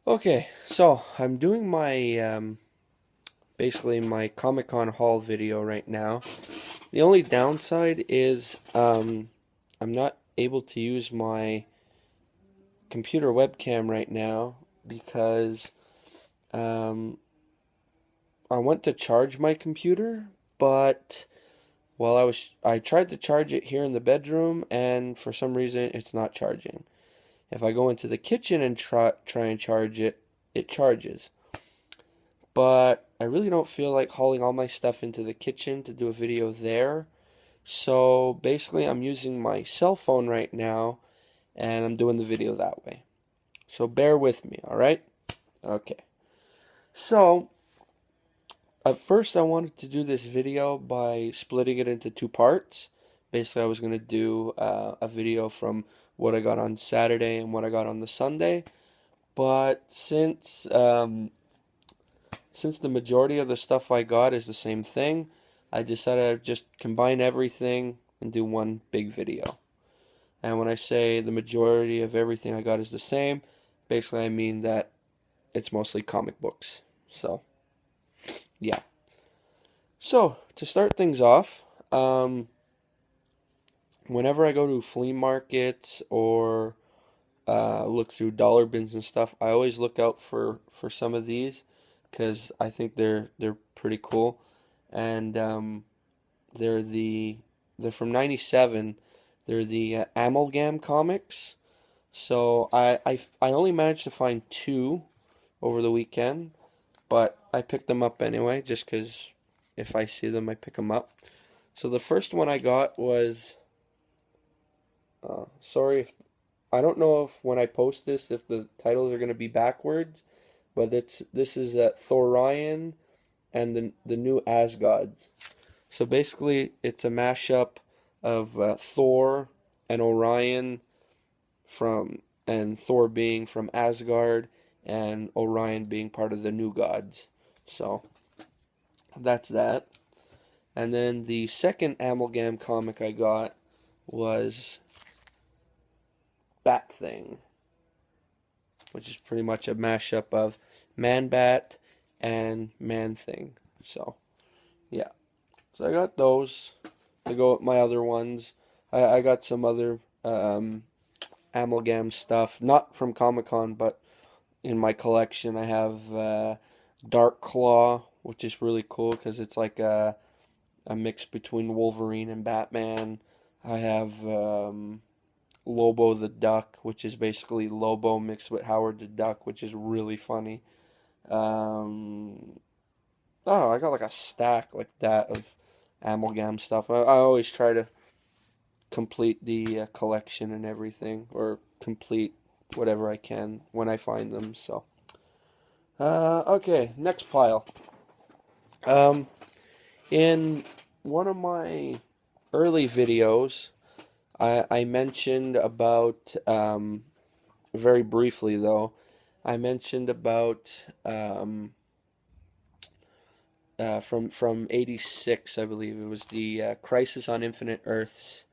Okay, so I'm doing my basically my Comic-Con haul video right now. The only downside is I'm not able to use my computer webcam right now because um, I went to charge my computer, but while I tried to charge it here in the bedroom, and for some reason it's not charging. If I go into the kitchen and try and charge it, it charges. But I really don't feel like hauling all my stuff into the kitchen to do a video there. So basically, I'm using my cell phone right now and I'm doing the video that way. So bear with me, all right? Okay. So, at first, I wanted to do this video by splitting it into two parts. Basically, I was going to do a video from what I got on Saturday and what I got on the Sunday. But since the majority of the stuff I got is the same thing, I decided I'd just combine everything and do one big video. And when I say the majority of everything I got is the same, basically I mean that it's mostly comic books. So, yeah. So, to start things off, whenever I go to flea markets or look through dollar bins and stuff, I always look out for some of these because I think they're pretty cool. And they're the they're from '97. They're the Amalgam comics. So I only managed to find two over the weekend, but I picked them up anyway, just because if I see them, I pick them up. So the first one I got was, sorry if I don't know if when I post this if the titles are going to be backwards, but this is Thorion and the new Asgods. So basically, it's a mashup of Thor and Orion and Thor being from Asgard and Orion being part of the new gods. So that's that. And then the second Amalgam comic I got was Bat Thing, which is pretty much a mashup of Man Bat and Man Thing. So yeah. So I got those to go with my other ones. I got some other amalgam stuff, not from Comic Con, but in my collection. I have Dark Claw, which is really cool because it's like a mix between Wolverine and Batman. I have Lobo the Duck, which is basically Lobo mixed with Howard the Duck, which is really funny. Um, oh, I got like a stack like that of amalgam stuff. I always try to complete the collection and everything, or complete whatever I can when I find them. So, okay, next pile. Um, in one of my early videos, I mentioned about, very briefly though, I mentioned about from '86, I believe it was the Crisis on Infinite Earths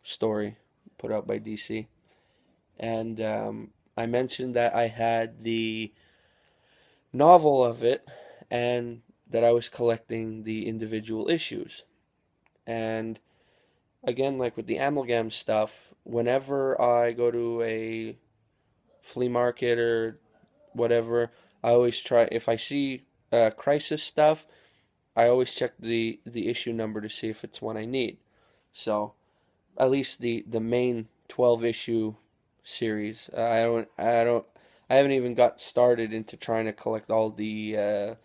story put out by DC, and I mentioned that I had the novel of it, and that I was collecting the individual issues. And again, like with the amalgam stuff, whenever I go to a flea market or whatever, I always try if I see Crisis stuff, I always check the issue number to see if it's one I need. So at least the main 12 issue series. I haven't even got started into trying to collect all the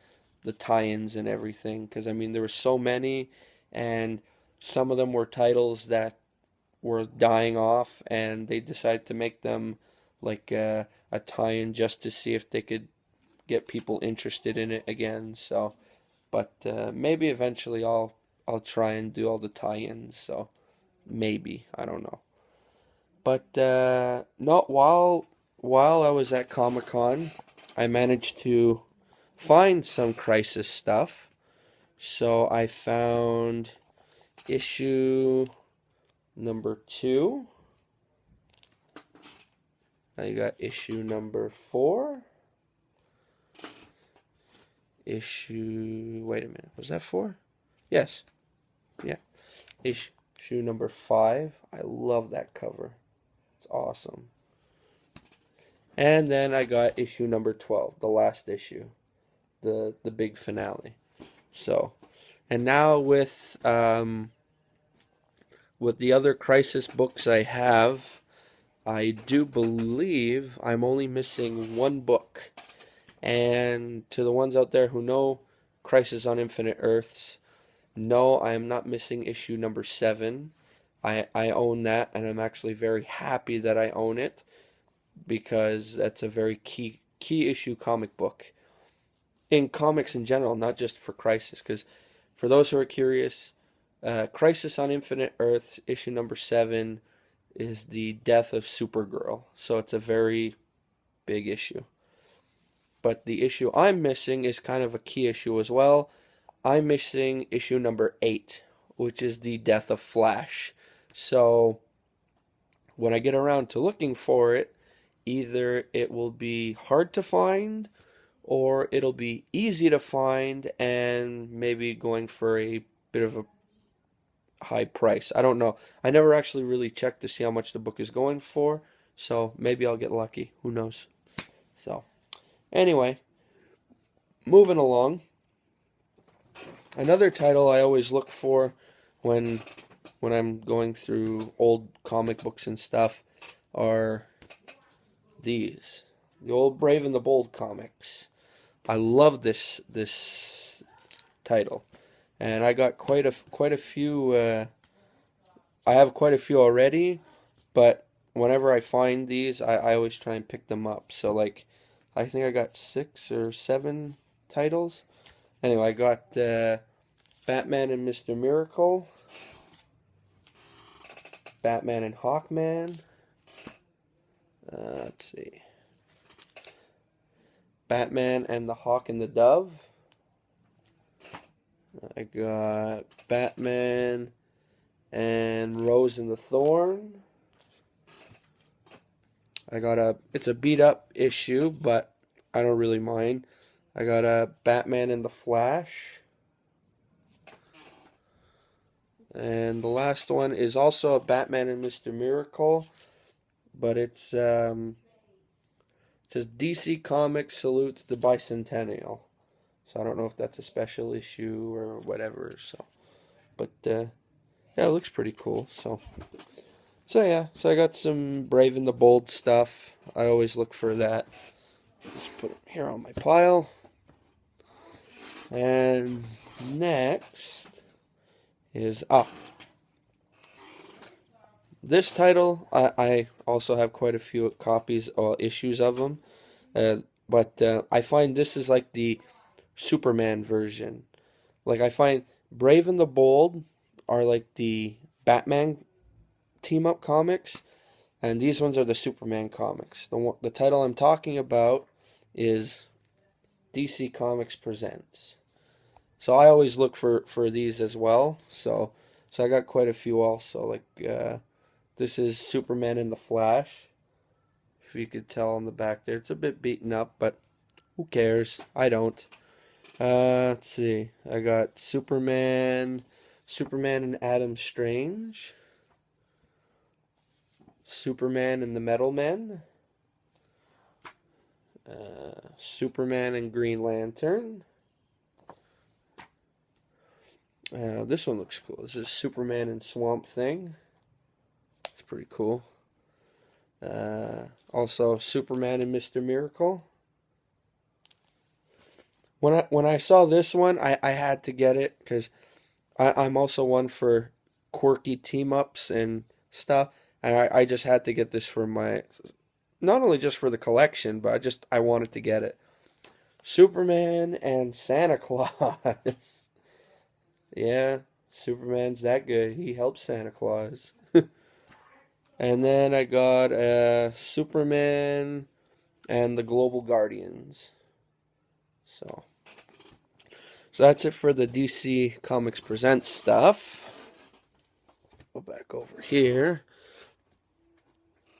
tie-ins and everything because I mean there were so many, and some of them were titles that were dying off, and they decided to make them like a tie-in just to see if they could get people interested in it again. So, but maybe eventually I'll try and do all the tie-ins. So maybe I don't know. But not while I was at Comic Con, I managed to find some Crisis stuff. So I found issue number 2. I got issue number 4. issue, wait a minute, was that 4? Yes, yeah, issue number 5. I love that cover. It's awesome. And then I got issue number 12, the last issue, the big finale. So, and now with the other Crisis books I have, I do believe I'm only missing one book. And to the ones out there who know Crisis on Infinite Earths, no, I am not missing issue number 7. I own that, and I'm actually very happy that I own it, because that's a very key issue comic book in comics in general, not just for Crisis. Because for those who are curious, Crisis on Infinite Earths issue number 7 is the death of Supergirl, so it's a very big issue. But the issue I'm missing is kind of a key issue as well. I'm missing issue number 8, which is the death of Flash. So when I get around to looking for it, either it will be hard to find, or it'll be easy to find and maybe going for a bit of a high price. I don't know. I never actually really checked to see how much the book is going for, so maybe I'll get lucky. Who knows? So, anyway, moving along. Another title I always look for when I'm going through old comic books and stuff are these. The old Brave and the Bold comics. I love this title. And I got quite a few. I have quite a few already, but whenever I find these, I always try and pick them up. So like, I think I got 6 or 7 titles. Anyway, I got Batman and Mr. Miracle, Batman and Hawkman. Let's see, Batman and the Hawk and the Dove. I got Batman and Rose and the Thorn. I got it's a beat up issue, but I don't really mind. I got a Batman and the Flash. And the last one is also a Batman and Mr. Miracle, but it's says DC Comics salutes the bicentennial. So I don't know if that's a special issue or whatever. So, but yeah, it looks pretty cool. So yeah. So I got some Brave and the Bold stuff. I always look for that. Just put it here on my pile. And next is this title. I also have quite a few copies or issues of them, but I find this is like the Superman version. Like, I find Brave and the Bold are like the Batman team up comics, and these ones are the Superman comics. The title I'm talking about is DC Comics Presents. So I always look for these as well. So I got quite a few also. Like this is Superman and the Flash. If you could tell on the back there, it's a bit beaten up, but who cares? I don't. Let's see. I got Superman and Adam Strange, Superman and the Metal Men, Superman and Green Lantern. This one looks cool. This is Superman and Swamp Thing. It's pretty cool. Also, Superman and Mr. Miracle. When I saw this one, I had to get it because I'm also one for quirky team ups and stuff, and I just had to get this for my, not only just for the collection, but I wanted to get it. Superman and Santa Claus. Yeah, Superman's that good. He helps Santa Claus. And then I got Superman and the Global Guardians. So that's it for the DC Comics Presents stuff. Go back over here.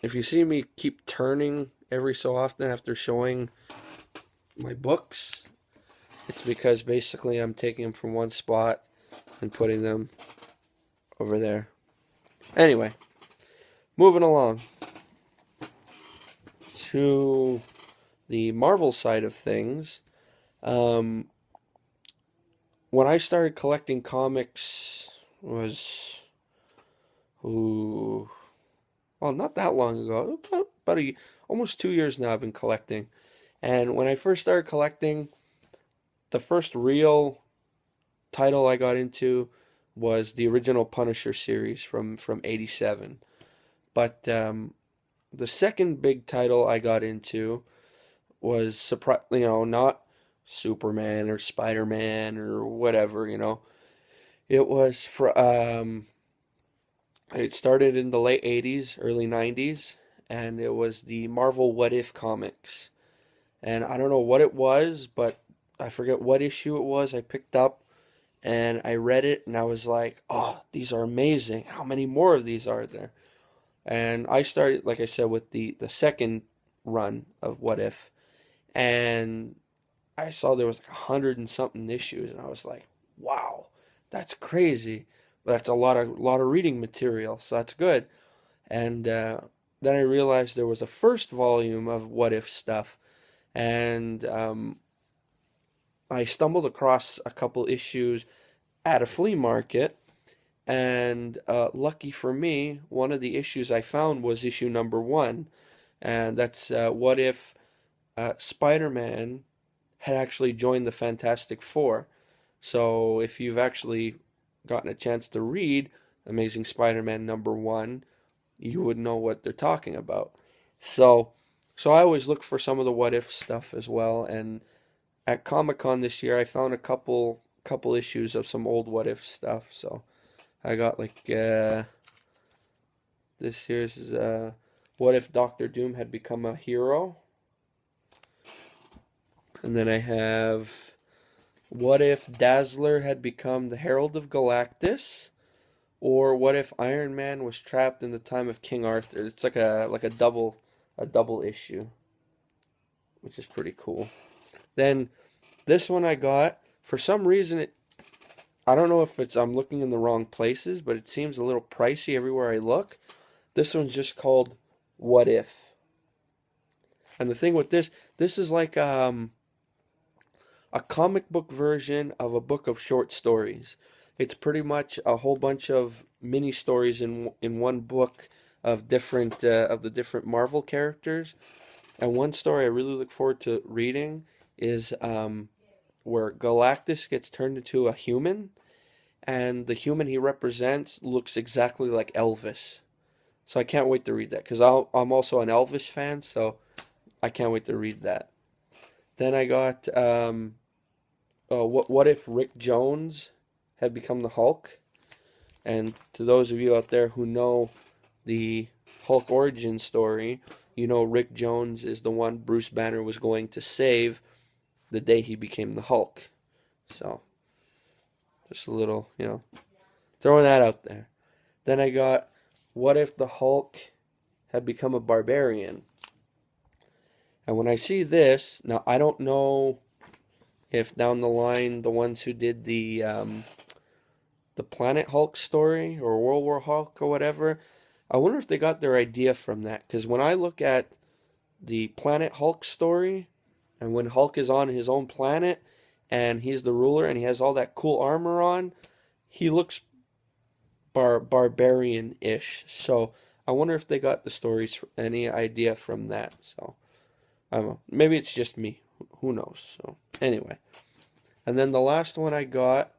If you see me keep turning every so often after showing my books, It's because basically I'm taking them from one spot and putting them over there. Anyway, moving along to the Marvel side of things. Um, when I started collecting comics was, ooh, well, not that long ago. Almost 2 years now I've been collecting. And when I first started collecting, the first real title I got into was the original Punisher series from '87. But the second big title I got into was not Superman or Spider-Man or whatever, It was it started in the late '80s, early '90s, and it was the Marvel What If comics. And I don't know what it was, but I forget what issue it was I picked up, and I read it and I was like, "Oh, these are amazing. How many more of these are there?" And I started, like I said, with the second run of What If, and I saw there was like 100 and something issues, and I was like, "Wow, that's crazy." But that's a lot of reading material, so that's good. And then I realized there was a first volume of What If stuff, and I stumbled across a couple issues at a flea market, and lucky for me, one of the issues I found was issue number one, and that's What If Spider-Man had actually joined the Fantastic Four. So if you've actually gotten a chance to read Amazing Spider-Man number one, you would know what they're talking about. So, so I always look for some of the What If stuff as well. And at Comic Con this year, I found a couple issues of some old What If stuff. So I got like this year's What If Doctor Doom had become a hero, and then I have What If Dazzler had become the Herald of Galactus, or what if Iron Man was trapped in the time of King Arthur? It's like a double issue, which is pretty cool. Then this one I got for some reason I don't know if it's I'm looking in the wrong places, but it seems a little pricey everywhere I look. This one's just called What If. And the thing with this is like a comic book version of a book of short stories. It's pretty much a whole bunch of mini stories in one book of the different Marvel characters. And one story I really look forward to reading is where Galactus gets turned into a human, and the human he represents looks exactly like Elvis. So I can't wait to read that because I'm also an Elvis fan, so I can't wait to read that. Then I got what if Rick Jones had become the Hulk? And to those of you out there who know the Hulk origin story, you know Rick Jones is the one Bruce Banner was going to save the day he became the Hulk. So, just a little, throwing that out there. Then I got, what if the Hulk had become a barbarian? And when I see this, now I don't know if down the line the ones who did the Planet Hulk story or World War Hulk or whatever, I wonder if they got their idea from that. Because when I look at the Planet Hulk story, and when Hulk is on his own planet and he's the ruler and he has all that cool armor on, he looks barbarian-ish. So I wonder if they got the stories, any idea from that. So I don't know. Maybe it's just me. Who knows? So anyway, and then the last one I got,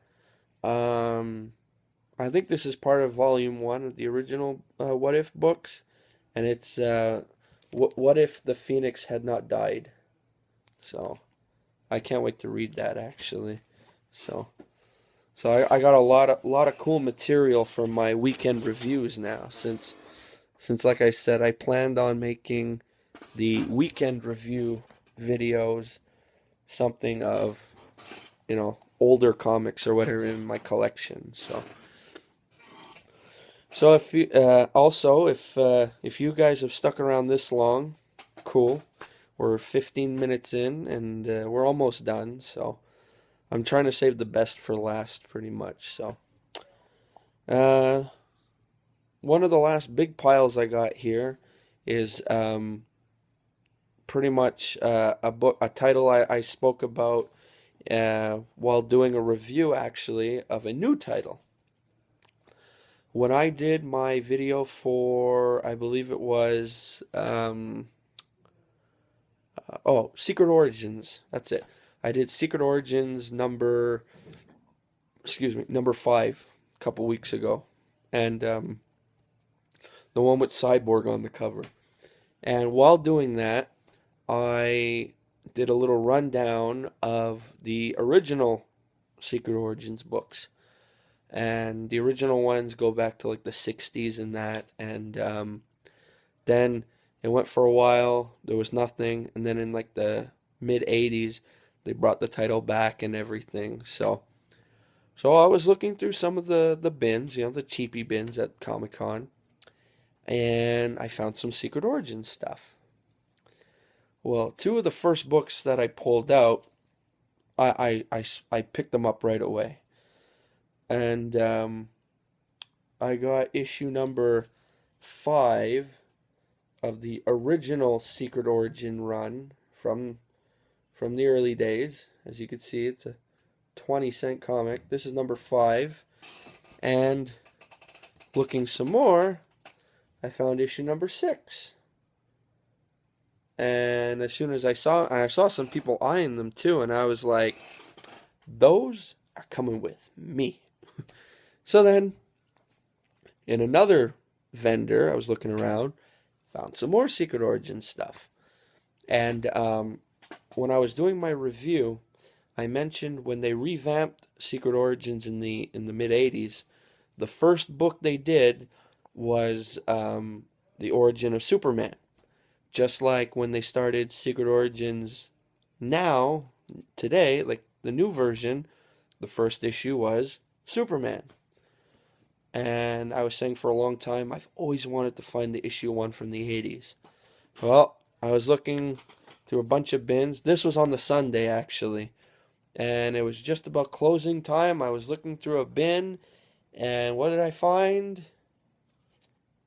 I think this is part of Volume 1 of the original What If books, and it's what if the Phoenix had not died? So I can't wait to read that actually. So I got a lot of cool material for my weekend reviews now since like I said I planned on making the weekend review videos something of older comics or whatever in my collection. So if you if you guys have stuck around this long, cool. We're 15 minutes in and we're almost done. So I'm trying to save the best for last, pretty much. So, uh, one of the last big piles I got here is pretty much a book, a title I spoke about while doing a review, actually, of a new title. When I did my video for, I believe it was, Secret Origins. That's it. I did Secret Origins number 5 a couple weeks ago. And the one with Cyborg on the cover. And while doing that, I did a little rundown of the original Secret Origins books. And the original ones go back to like the 60s and that. And then it went for a while. There was nothing. And then in like the mid 80s, they brought the title back and everything. So I was looking through some of the bins, the cheapy bins at Comic-Con. And I found some Secret Origins stuff. Well, 2 of the first books that I pulled out, I picked them up right away. And I got issue number 5 of the original Secret Origin run from the early days. As you can see, it's a 20-cent comic. This is number 5. And looking some more, I found issue number 6. And as soon as I saw some people eyeing them too, and I was like, those are coming with me. So then, in another vendor, I was looking around, found some more Secret Origin stuff. And when I was doing my review, I mentioned when they revamped Secret Origins in the mid 80s, the first book they did was the origin of Superman. Just like when they started Secret Origins now, today, like the new version, the first issue was Superman. And I was saying for a long time, I've always wanted to find the issue 1 from the 80s. Well, I was looking through a bunch of bins. This was on the Sunday, actually. And it was just about closing time. I was looking through a bin, and what did I find?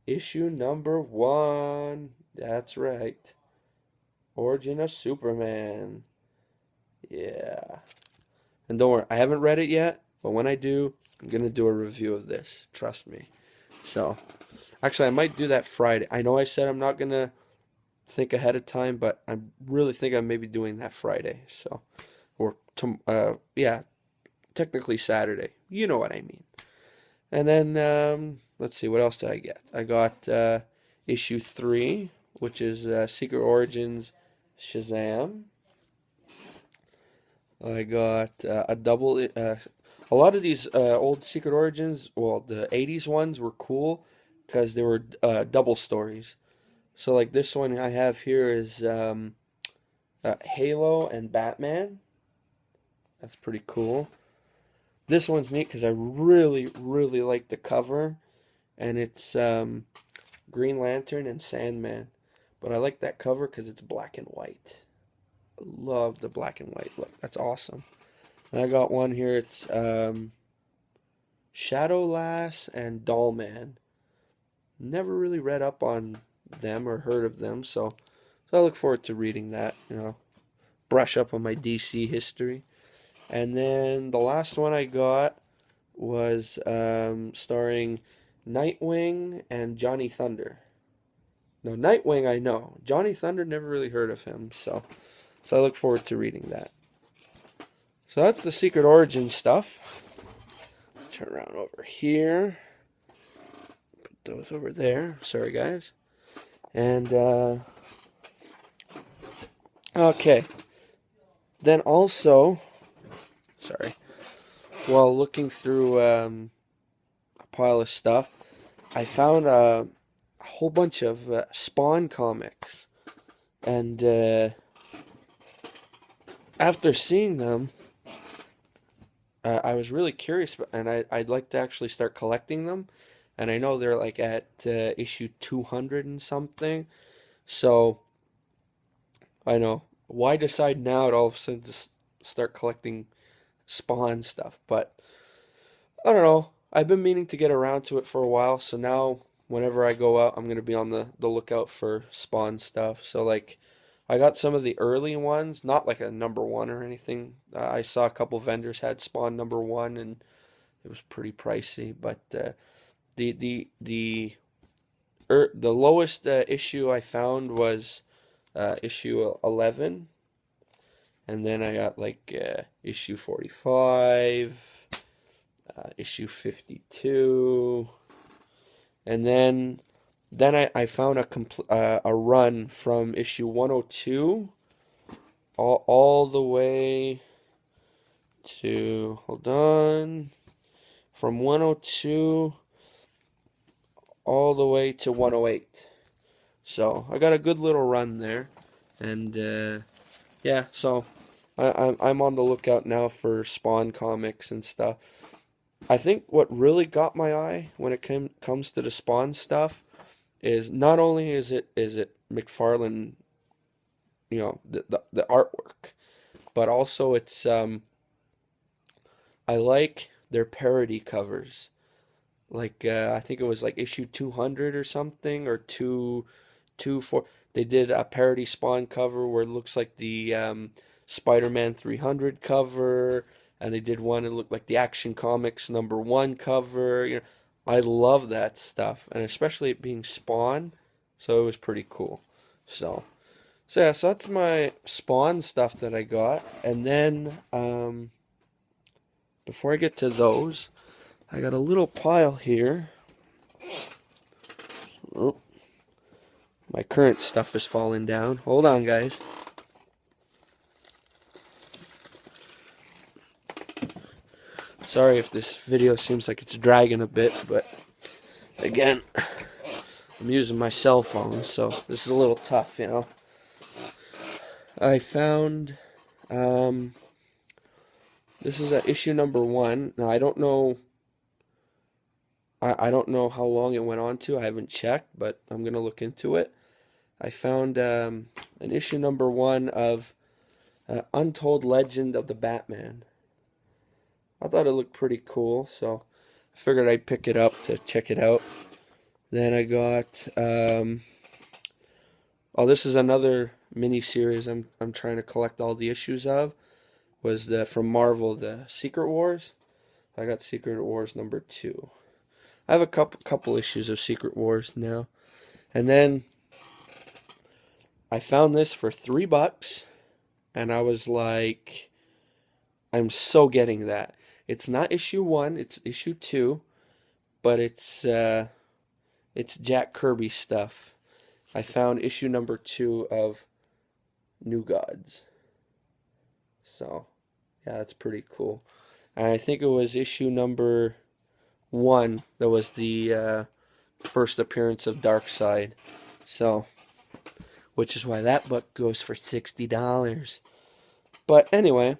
Issue number 1. That's right. Origin of Superman. Yeah. And don't worry, I haven't read it yet, but when I do, I'm going to do a review of this. Trust me. So, actually, I might do that Friday. I know I said I'm not going to think ahead of time, but I really think I may be doing that Friday. So, or, technically Saturday. You know what I mean. And then, let's see, what else did I get? I got issue 3, which is Secret Origins Shazam. I got a double. A lot of these old Secret Origins, well, the 80s ones were cool because they were double stories. So, like this one I have here is Halo and Batman. That's pretty cool. This one's neat because I really, really like the cover. And it's Green Lantern and Sandman. But I like that cover because it's black and white. I love the black and white look. That's awesome. And I got one here. It's Shadow Lass and Dollman. Never really read up on them or heard of them, so I look forward to reading that. Brush up on my DC history. And then the last one I got was starring Nightwing and Johnny Thunder. No, Nightwing I know. Johnny Thunder, never really heard of him, so I look forward to reading that. So that's the Secret Origin stuff. Turn around over here. Put those over there. Sorry, guys. And, okay. Then also, sorry, while looking through a pile of stuff, I found a whole bunch of Spawn comics. And after seeing them, I was really curious, and I'd like to actually start collecting them. And I know they're like at issue 200 and something. So, I know. Why decide now to all of a sudden just start collecting Spawn stuff. But I don't know. I've been meaning to get around to it for a while, so now whenever I go out, I'm gonna be on the lookout for Spawn stuff. So like, I got some of the early ones, not like a number one or anything. I saw a couple vendors had Spawn number one, and it was pretty pricey. But the lowest issue I found was issue 11, and then I got like issue 45, issue 52, and then I found a run from issue 102 all the way to, hold on, from 102 all the way to 108. So I got a good little run there, and yeah, so I'm on the lookout now for Spawn comics and stuff. I think what really got my eye when it comes to the Spawn stuff is not only is it McFarlane, you know, the artwork, but also it's I like their parody covers. Like I think it was like issue 200 or something, or 224. They did a parody Spawn cover where it looks like the Spider-Man 300 cover, and they did one that looked like the Action Comics #1 cover. You know, I love that stuff, and especially it being Spawn, so it was pretty cool. So yeah, so that's my Spawn stuff that I got, and then before I get to those, I got a little pile here. Oh, my current stuff is falling down. Hold on, guys. Sorry if this video seems like it's dragging a bit, but again, I'm using my cell phone, so this is a little tough, you know. I found, this is issue #1. Now, I don't know, I don't know how long it went on to. I haven't checked, but I'm going to look into it. I found an issue #1 of Untold Legend of the Batman. I thought it looked pretty cool, so I figured I'd pick it up to check it out. Then I got, oh, this is another mini series I'm trying to collect all the issues of. Was from Marvel, the Secret Wars. I got Secret Wars #2. I have a couple issues of Secret Wars now. And then I found this for $3, and I was like, I'm so getting that. It's not issue 1, it's issue 2, but it's Jack Kirby stuff. I found issue #2 of New Gods. So, yeah, that's pretty cool. And I think it was issue #1 that was the first appearance of Darkseid. So, which is why that book goes for $60. But anyway,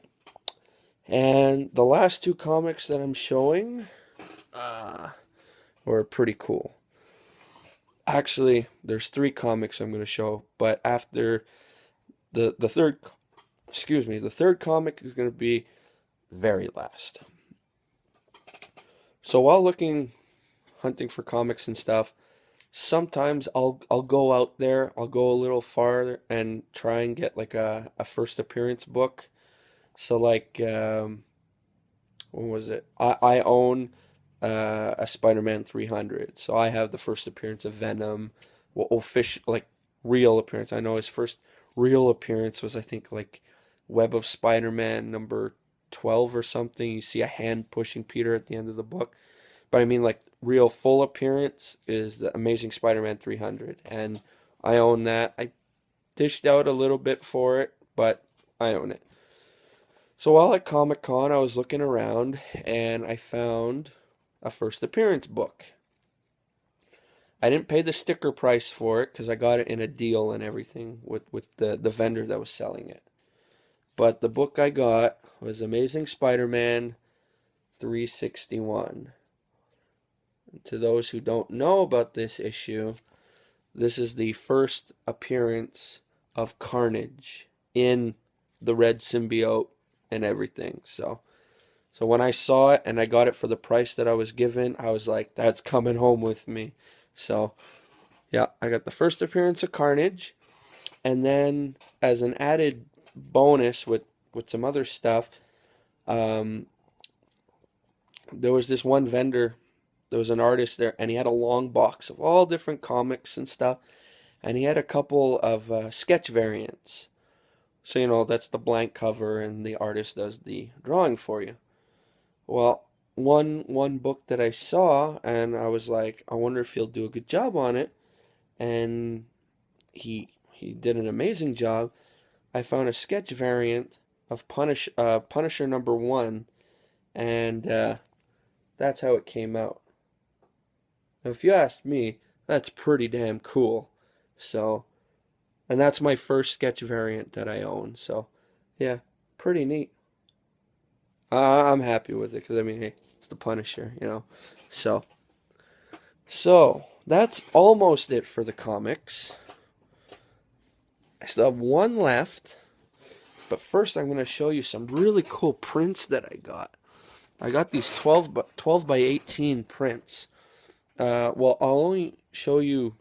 and the last two comics that I'm showing were pretty cool. Actually, there's 3 comics I'm going to show, but after the third, the third comic is going to be very last. So while hunting for comics and stuff, sometimes I'll go out there, I'll go a little farther and try and get like a first appearance book. So like, what was it? I own a Spider-Man 300, so I have the first appearance of Venom. Well, official, like real appearance. I know his first real appearance was, I think, like Web of Spider-Man #12 or something. You see a hand pushing Peter at the end of the book. But I mean, like, real full appearance is the Amazing Spider-Man 300, and I own that. I dished out a little bit for it, but I own it. So while at Comic-Con, I was looking around, and I found a first appearance book. I didn't pay the sticker price for it, because I got it in a deal and everything with the vendor that was selling it. But the book I got was Amazing Spider-Man 361. To those who don't know about this issue, this is the first appearance of Carnage in the red symbiote and everything. So So when I saw it and I got it for the price that I was given, I was like, that's coming home with me. So yeah, I got the first appearance of Carnage, and then as an added bonus with some other stuff, um, there was this one vendor. There was an artist there, and he had a long box of all different comics and stuff, and he had a couple of sketch variants. So, that's the blank cover, and the artist does the drawing for you. Well, one book that I saw, and I was like, I wonder if he'll do a good job on it, and he did an amazing job. I found a sketch variant of Punisher #1, and that's how it came out. Now, if you ask me, that's pretty damn cool. So, and that's my first sketch variant that I own. So, yeah, pretty neat. I'm happy with it because I mean, hey, it's the Punisher. So, that's almost it for the comics. I still have one left, but first I'm going to show you some really cool prints that I got. I got these 12 by 18 prints. Well, I'll only show you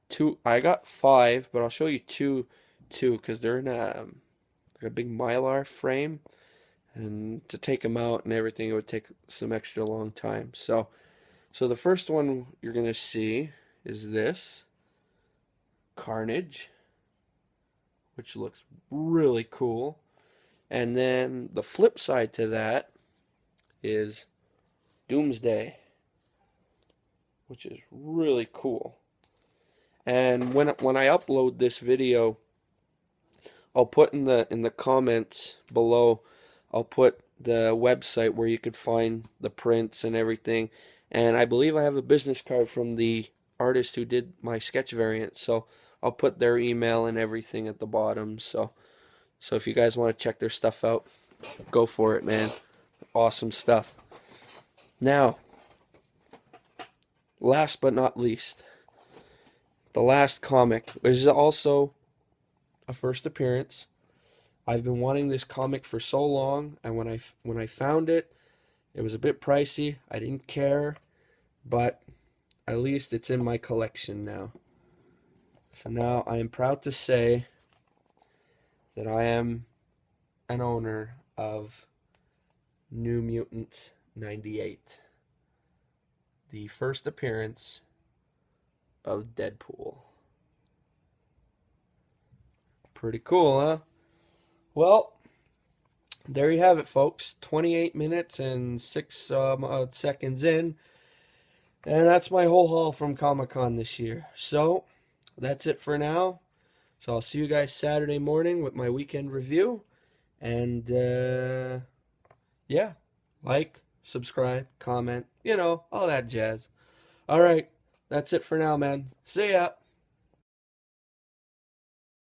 two. I got 5, but I'll show you two because they're in a big Mylar frame, and to take them out and everything, it would take some extra long time. So the first one you're gonna see is this Carnage, which looks really cool, and then the flip side to that is Doomsday, which is really cool. And when I upload this video, I'll put in the comments below, I'll put the website where you could find the prints and everything. And I believe I have a business card from the artist who did my sketch variant, so I'll put their email and everything at the bottom. So if you guys want to check their stuff out, go for it, man. Awesome stuff. Now, last but not least, the last comic, which is also a first appearance. I've been wanting this comic for so long, and when I found it, it was a bit pricey. I didn't care, but at least it's in my collection now. So now I am proud to say that I am an owner of New Mutants 98, the first appearance of Deadpool. Pretty cool, huh? Well, there you have it, folks. 28 minutes and 6 seconds in. And that's my whole haul from Comic-Con this year. So, that's it for now. So, I'll see you guys Saturday morning with my weekend review. And, yeah, like, subscribe, comment, all that jazz. Alright, that's it for now, man. See ya!